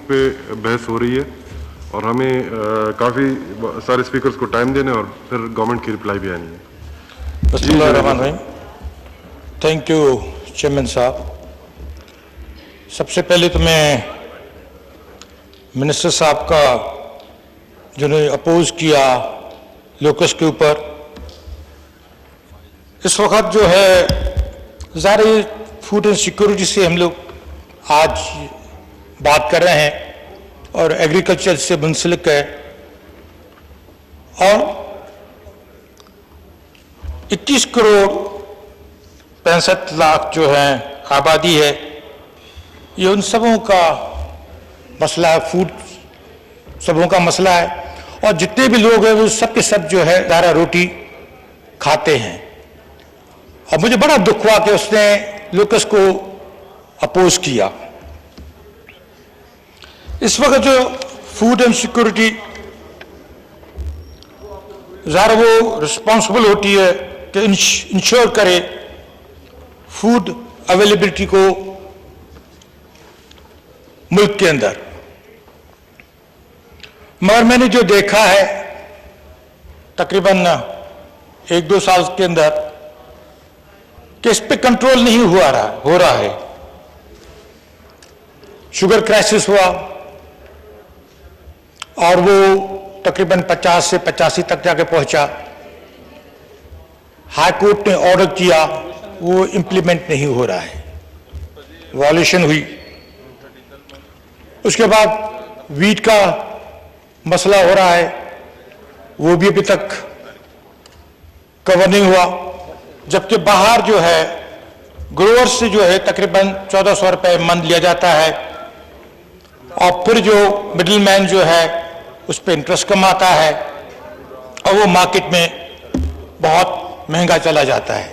पे बहस हो रही है और हमें काफ़ी सारे स्पीकर्स को टाइम देने और फिर गवर्नमेंट की रिप्लाई भी आनी है। बिस्मिल्लाहिर्रहमानिर्रहीम। थैंक यू चेयरमैन साहब। सबसे पहले तो मैं मिनिस्टर साहब का जिन्होंने अपोज किया लोकस के ऊपर, इस वक्त जो है ज़ाहिर फूड एंड सिक्योरिटी से हम लोग आज बात कर रहे हैं और एग्रीकल्चर से मुंसलिक है, और 21 करोड़ 65 लाख जो है आबादी है, ये उन सबों का मसला है, फूड सबों का मसला है। और जितने भी लोग हैं वो सब के सब जो है दारा रोटी खाते हैं। और मुझे बड़ा दुख हुआ कि उसने लोकस को अपोज किया। इस वक्त जो फूड एंड सिक्योरिटी ज़ाहिर वो रिस्पॉन्सिबल होती है कि इंश्योर करे फूड अवेलेबिलिटी को मुल्क के अंदर। मगर मैंने जो देखा है तकरीबन 1-2 साल के अंदर कि इस पे कंट्रोल नहीं हो रहा है। शुगर क्राइसिस हुआ और वो तकरीबन 50 से 85 तक जाके पहुंचा। हाई कोर्ट ने ऑर्डर किया, वो इंप्लीमेंट नहीं हो रहा है, वॉल्यूशन हुई। उसके बाद वीट का मसला हो रहा है, वो भी अभी तक कवर नहीं हुआ, जबकि बाहर जो है ग्रोअर्स से जो है तकरीबन 1400 रुपये मन लिया जाता है और फिर जो मिडिल मैन जो है उस पर इंटरेस्ट कम आता है और वो मार्केट में बहुत महंगा चला जाता है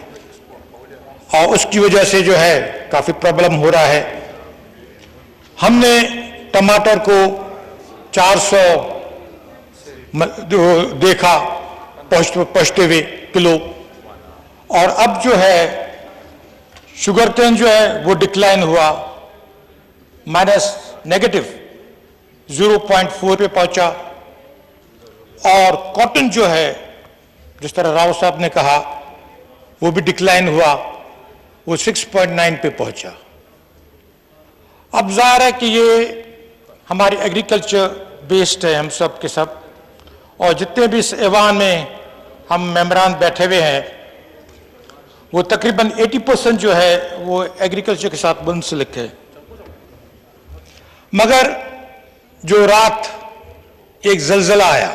और उसकी वजह से जो है काफ़ी प्रॉब्लम हो रहा है। हमने टमाटर को 400 देखा पहुंचते हुए किलो, और अब जो है शुगर केन जो है वो डिक्लाइन हुआ, नेगेटिव 0.4 पे पहुंचा। और कॉटन जो है जिस तरह राव साहब ने कहा वो भी डिक्लाइन हुआ, वो 6.9 पे पहुंचा। अब ज़ाहिर है कि ये हमारी एग्रीकल्चर बेस्ड है, हम सब के सब, और जितने भी इस ऐवान में हम मेंबरान बैठे हुए हैं वो तकरीबन 80% जो है वो एग्रीकल्चर के साथ मुंसलिक है। मगर जो रात एक ज़लज़ला आया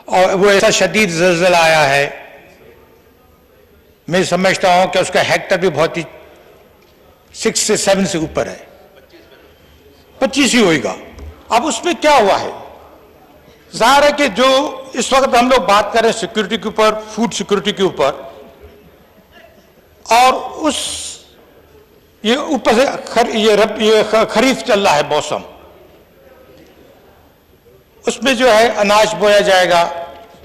और वो ऐसा शदीद ज़लज़ला आया है, मैं समझता हूं कि उसका हेक्टर भी बहुत ही 6 से 7 से ऊपर है, 25 ही होगा। अब उसमें क्या हुआ है, ज़ाहिर है कि जो इस वक्त हम लोग बात कर रहे हैं सिक्योरिटी के ऊपर, फूड सिक्योरिटी के ऊपर, और उस ये ऊपर से ये खरीफ चल रहा है मौसम, उसमें जो है अनाज बोया जाएगा,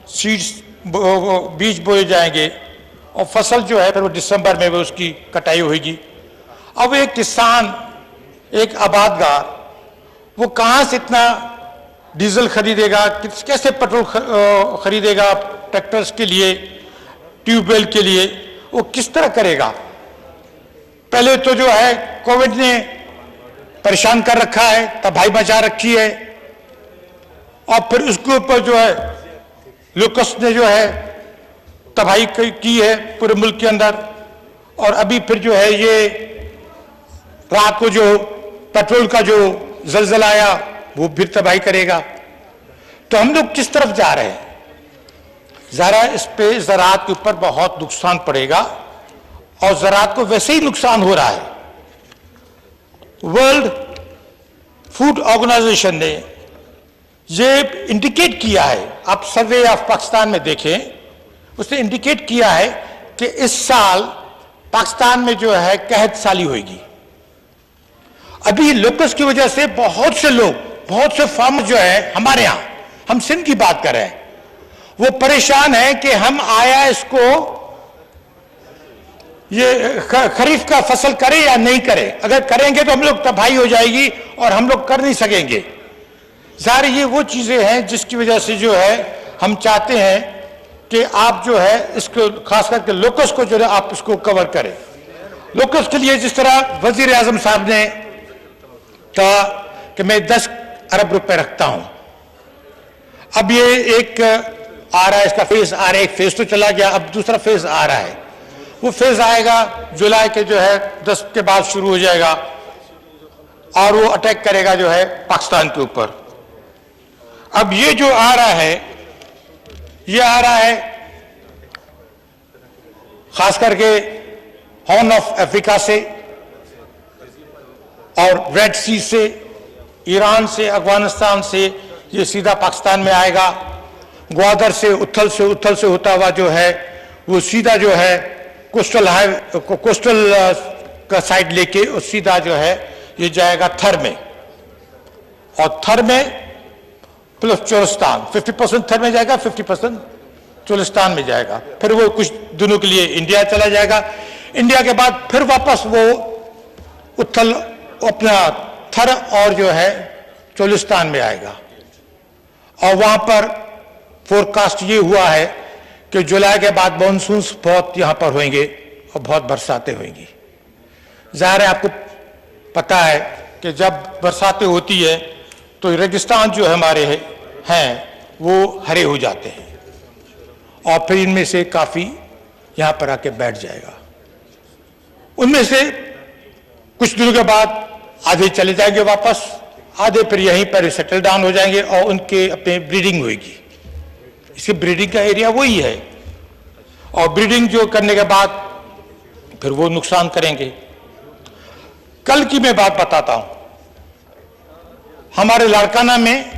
सीड्स बीज बोए जाएंगे और फसल जो है फिर वो दिसंबर में वो उसकी कटाई होगी। अब एक किसान, एक आबादगार, वो कहाँ से इतना डीजल खरीदेगा, कैसे पेट्रोल खरीदेगा ट्रैक्टर्स के लिए, ट्यूबवेल के लिए, वो किस तरह करेगा। पहले तो जो है कोविड ने परेशान कर रखा है, तबाही मचा रखी है, और फिर उसके ऊपर जो है लोकस ने जो है तबाही की है पूरे मुल्क के अंदर, और अभी फिर जो है ये रात को जो पेट्रोल का जो ज़लज़ला आया वो फिर तबाही करेगा। तो हम लोग किस तरफ जा रहे हैं, ज़रा इस पे ज़राअत के ऊपर बहुत नुकसान पड़ेगा, और ज़राअत को वैसे ही नुकसान हो रहा है। वर्ल्ड फूड ऑर्गेनाइजेशन ने ये इंडिकेट किया है, आप सर्वे ऑफ पाकिस्तान में देखें, उसने इंडिकेट किया है कि इस साल पाकिस्तान में जो है कहत साली होगी। अभी लोकस की वजह से बहुत से लोग, बहुत से फार्मर जो है हमारे यहां, हम सिंध की बात कर रहे हैं, वो परेशान है कि हम आया इसको ये खरीफ का फसल करें या नहीं करें, अगर करेंगे तो हम लोग तबाही हो जाएगी और हम लोग कर नहीं सकेंगे। ज़ाहिर ये वो चीज़ें हैं जिसकी वजह से जो है हम चाहते हैं कि आप जो है इसको खास करके लोकस को जो है आप इसको कवर करें। लोकस के लिए जिस तरह वजीर आजम साहब ने कहा कि मैं 10 अरब रुपए रखता हूं, अब ये एक आ रहा है, इसका फेज आ रहा है, एक फेज तो चला गया, अब दूसरा फेज आ रहा है। वो फेज आएगा जुलाई के जो है 10 के बाद शुरू हो जाएगा और वो अटैक करेगा जो है पाकिस्तान के ऊपर। अब ये जो आ रहा है, ये आ रहा है खास करके हॉर्न ऑफ अफ्रीका से और रेड सी से, ईरान से, अफगानिस्तान से, ये सीधा पाकिस्तान में आएगा। ग्वादर से उथल से होता हुआ जो है वो सीधा जो है कोस्टल का साइड लेके और सीधा जो है ये जाएगा थर में, और थर में प्लस चोलिस्तान, 50% थर में जाएगा, 50% चोलिस्तान में जाएगा। फिर वो कुछ दिनों के लिए इंडिया चला जाएगा। इंडिया के बाद फिर वापस वो उथल अपना थर और जो है चोलिस्तान में आएगा। और वहां पर फोरकास्ट ये हुआ है कि जुलाई के बाद मानसून बहुत यहां पर होंगे और बहुत बरसातें होंगी। जाहिर है आपको पता है कि जब बरसातें होती है तो रेगिस्तान जो हमारे हैं वो हरे हो जाते हैं और फिर इनमें से काफी यहां पर आके बैठ जाएगा। उनमें से कुछ दिनों के बाद आधे चले जाएंगे वापस, आधे फिर यहीं पर सेटल डाउन हो जाएंगे और उनके अपने ब्रीडिंग होगी। इसकी ब्रीडिंग का एरिया वही है और ब्रीडिंग जो करने के बाद फिर वो नुकसान करेंगे। कल की मैं बात बताता हूं, हमारे लाड़काना में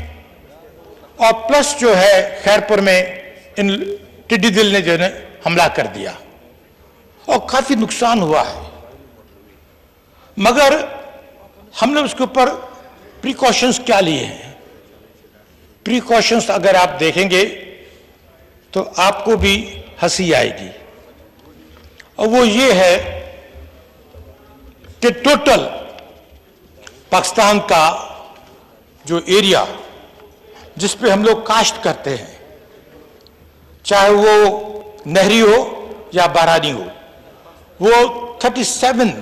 और प्लस जो है खैरपुर में इन टिड्डी दिल ने जो है हमला कर दिया और काफी नुकसान हुआ है, मगर हमने उसके ऊपर प्रिकॉशंस क्या लिए हैं। प्रिकॉशंस अगर आप देखेंगे तो आपको भी हंसी आएगी, और वो ये है कि टोटल पाकिस्तान का जो एरिया जिस पे हम लोग काश्त करते हैं, चाहे वो नहरी हो या बारानी हो, वो 37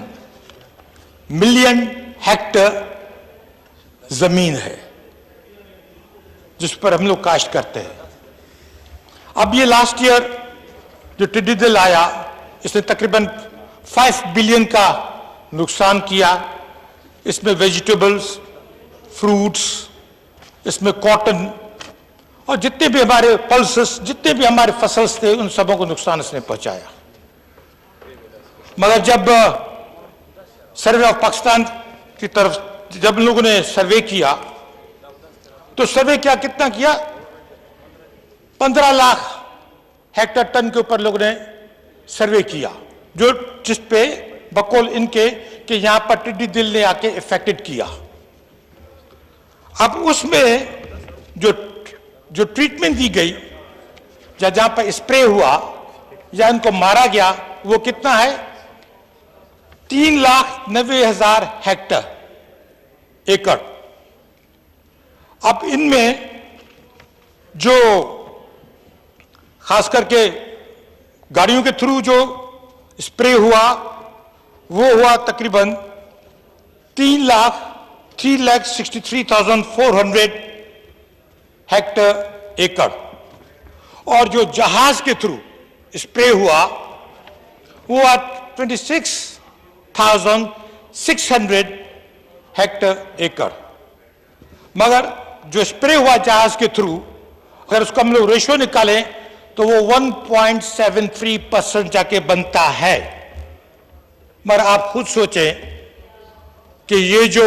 मिलियन हेक्टेयर जमीन है जिस पर हम लोग काश्त करते हैं। अब ये लास्ट ईयर जो टिड्डी दल आया, इसने तकरीबन 5 बिलियन का नुकसान किया। इसमें वेजिटेबल्स, फ्रूट्स, इसमें कॉटन और जितने भी हमारे पल्सेस, जितने भी हमारे फसल्स थे, उन सबों को नुकसान इसने पहुंचाया। मगर जब सर्वे ऑफ पाकिस्तान की तरफ जब लोगों ने सर्वे किया तो सर्वे कितना किया, 15 लाख हेक्टेयर टन के ऊपर लोगों ने सर्वे किया, जो जिस पे बकौल इनके कि यहां पर टिड्डी दिल ने आके इफेक्टेड किया। अब उसमें जो ट्रीटमेंट दी गई या जहां पर स्प्रे हुआ या इनको मारा गया, वो कितना है, 3,90,000 हेक्टेयर एकड़। अब इनमें जो खास करके गाड़ियों के थ्रू जो स्प्रे हुआ वो हुआ तकरीबन 3,63,400 हेक्टेयर एकड़, और जो जहाज के थ्रू स्प्रे हुआ वो 26,600 हेक्टेयर एकड़। मगर जो स्प्रे हुआ जहाज के थ्रू, अगर उसका हम लोग रेशियो निकालें तो वो 1.73% जाके बनता है। मगर आप खुद सोचें कि ये जो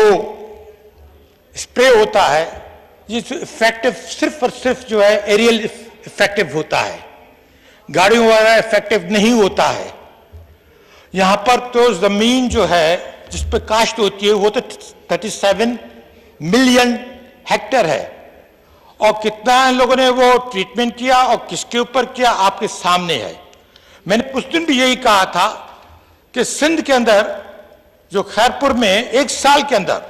स्प्रे होता है ये इफेक्टिव सिर्फ और सिर्फ जो है एरियल इफेक्टिव होता है, गाड़ियों वाला इफेक्टिव नहीं होता है। यहां पर तो जमीन जो है जिस पर काश्त होती है वो तो 37 मिलियन हेक्टेयर है, और कितना लोगों ने वो ट्रीटमेंट किया और किसके ऊपर किया आपके सामने है। मैंने उस दिन भी यही कहा था कि सिंध के अंदर जो खैरपुर में 1 साल के अंदर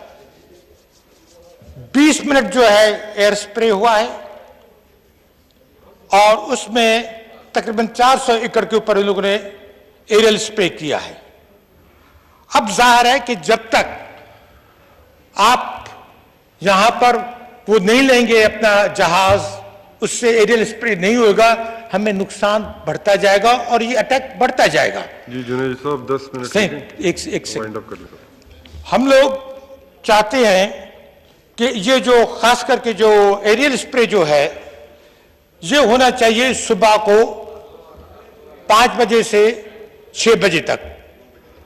20 मिनट जो है एयर स्प्रे हुआ है और उसमें तकरीबन 400 एकड़ के ऊपर इन लोगों ने एरियल स्प्रे किया है। अब जाहिर है कि जब तक आप यहां पर वो नहीं लेंगे अपना जहाज, उससे एरियल स्प्रे नहीं होगा, हमें नुकसान बढ़ता जाएगा और ये अटैक बढ़ता जाएगा। जी जुनेद साहब 10 मिनट सही, एक सेकंड। वाइंड अप कर लीजिए। हम लोग चाहते हैं कि ये जो खास करके जो एरियल स्प्रे जो है ये होना चाहिए सुबह को 5 बजे से 6 बजे तक,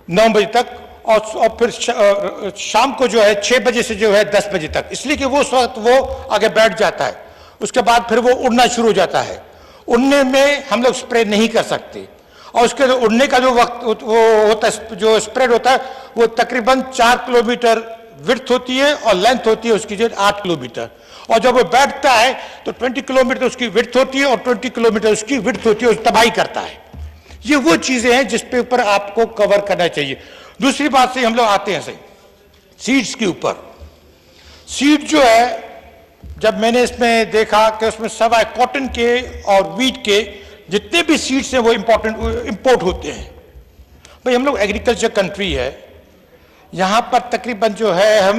9 बजे तक, और फिर शाम को जो है 6 बजे से जो है 10 बजे तक, इसलिए कि वो उस वक्त वो आगे बैठ जाता है, उसके बाद फिर वो उड़ना शुरू हो जाता है। उड़ने में हम लोग स्प्रे नहीं कर सकते और उसके उड़ने का जो वक्त वो होता है, जो स्प्रेड होता है वो तकरीबन 4 किलोमीटर विड्थ होती है और लेंथ होती है उसकी जो 8 किलोमीटर, और जब वो बैठता है तो 20 किलोमीटर उसकी विड्थ होती है और 20 किलोमीटर उसकी विड्थ होती है, तबाही करता है। ये वो चीजें हैं जिस पे ऊपर आपको कवर करना चाहिए। दूसरी बात से हम लोग आते हैं सही सीड्स के ऊपर। सीड जो है, जब मैंने इसमें देखा कि उसमें सवाए कॉटन के और वीट के जितने भी सीड्स हैं वो इंपोर्ट होते हैं। भाई हम लोग एग्रीकल्चर कंट्री है, यहाँ पर तकरीबन जो है हम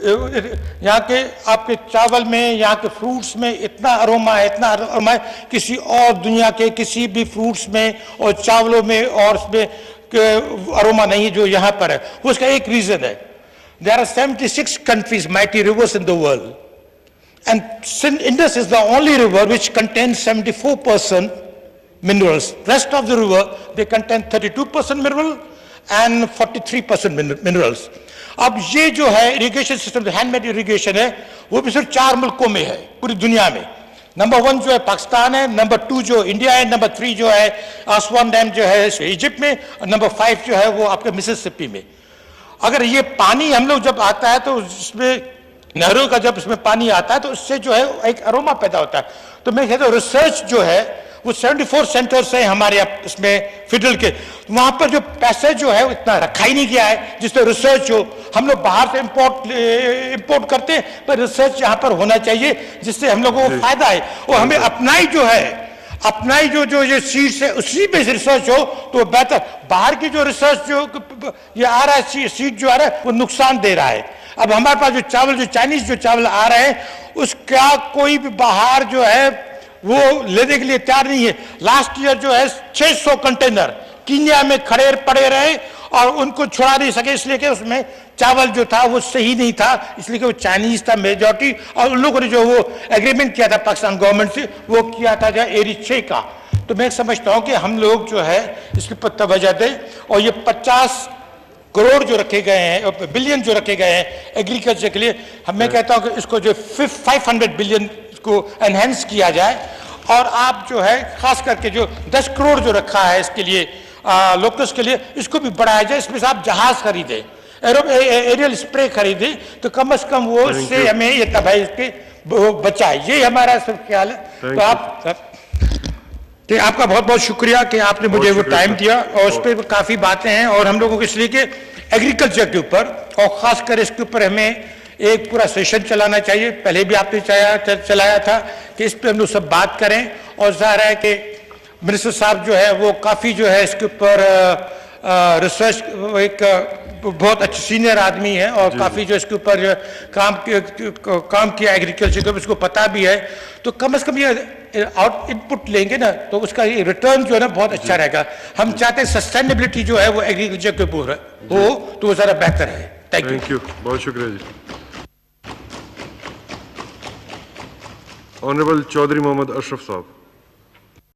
यहाँ के आपके चावल में, यहाँ के फ्रूट्स में इतना अरोमा है, इतना अरोमा है, किसी और दुनिया के किसी भी फ्रूट्स में और चावलों में और उसमें अरोमा नहीं है जो यहाँ पर है। उसका एक रीजन है, there are 76 countries, mighty rivers in the world, and Indus is the only river which contains 74% minerals. Rest of the river they contain 32% mineral and 43% minerals. अब ये जो है इरिगेशन सिस्टम, हैंडमेड इरिगेशन है, वो भी सिर्फ 4 मुल्कों में है पूरी दुनिया में। नंबर 1 जो है पाकिस्तान है, नंबर 2 जो इंडिया है, नंबर 3 जो है आसवान डैम जो है इजिप्ट में, और नंबर 5 जो है वो आपके मिसिसिपी में। अगर ये पानी हम लोग जब आता है तो इसमें नहरों का जब इसमें पानी आता है तो उससे जो है एक अरोमा पैदा होता है। तो मैं कहता हूँ रिसर्च जो है वो 74 सेंटर्स हैं हमारे इसमें फेडरल के, वहां पर जो पैसे जो है इतना रखा ही नहीं गया है जिससे रिसर्च हो। हम लोग बाहर से इंपोर्ट करते हैं, पर रिसर्च यहाँ पर होना चाहिए जिससे हम लोगों को फायदा है, और हमें अपना ही जो है, अपना ही जो ये सीड्स है उसी पे रिसर्च हो तो बेहतर। बाहर की जो रिसर्च जो ये आ रहा है, सीड जो आ रहा है वो नुकसान दे रहा है। अब हमारे पास जो चावल, जो चाइनीज जो चावल आ रहे हैं, उसका कोई भी बाहर जो है वो लेने के लिए तैयार नहीं है। लास्ट ईयर जो है 600 कंटेनर कीनिया में खड़े पड़े रहे और उनको छुड़ा नहीं सके, इसलिए कि उसमें चावल जो था वो सही नहीं था, इसलिए कि वो चाइनीज था मेजॉरिटी, और उन लोगों ने जो वो एग्रीमेंट किया था पाकिस्तान गवर्नमेंट से, वो किया था जो एरी 6 का। तो मैं समझता हूं कि हम लोग जो है इसके ऊपर तवज्जो दें, और ये 50 करोड़ जो रखे गए हैं, बिलियन जो रखे गए हैं एग्रीकल्चर के लिए, मैं कहता हूं कि इसको जो 500 बिलियन को एनहेंस किया जाए, और आप जो है खास करके जो 10 करोड़ जो रखा है इसके लिए लोकल्स के लिए, इसको भी बढ़ाया जाए। इसमें से आप जहाज खरीदें, एरियल स्प्रे खरीदें, तो कम से कम वो से हमें ये तबाही के बचाए। ये हमारा सब ख्याल है। तो आप तो आपका बहुत बहुत शुक्रिया कि आपने मुझे वो टाइम दिया, और उस पर काफ़ी बातें हैं, और हम लोगों को इसलिए कि एग्रीकल्चर के ऊपर और ख़ासकर इसके ऊपर हमें एक पूरा सेशन चलाना चाहिए। पहले भी आपने चलाया था कि इस पर हम लोग सब बात करें, और ज़ाहिर है कि मिनिस्टर साहब जो है वो काफ़ी जो है इसके ऊपर रिसर्च, एक बहुत अच्छे सीनियर आदमी है और काफ़ी जो इसके ऊपर जो काम किया एग्रीकल्चर के, उसको पता भी है। तो कम से कम ये इनपुट लेंगे ना तो उसका ये रिटर्न जो है ना बहुत अच्छा रहेगा। हम चाहते हैं सस्टेनेबिलिटी जो है वो एग्रीकल्चर के ऊपर हो तो वो ज़रा बेहतर है। थैंक यू, बहुत शुक्रिया जी। ऑनरेबल चौधरी मोहम्मद अशरफ साहब।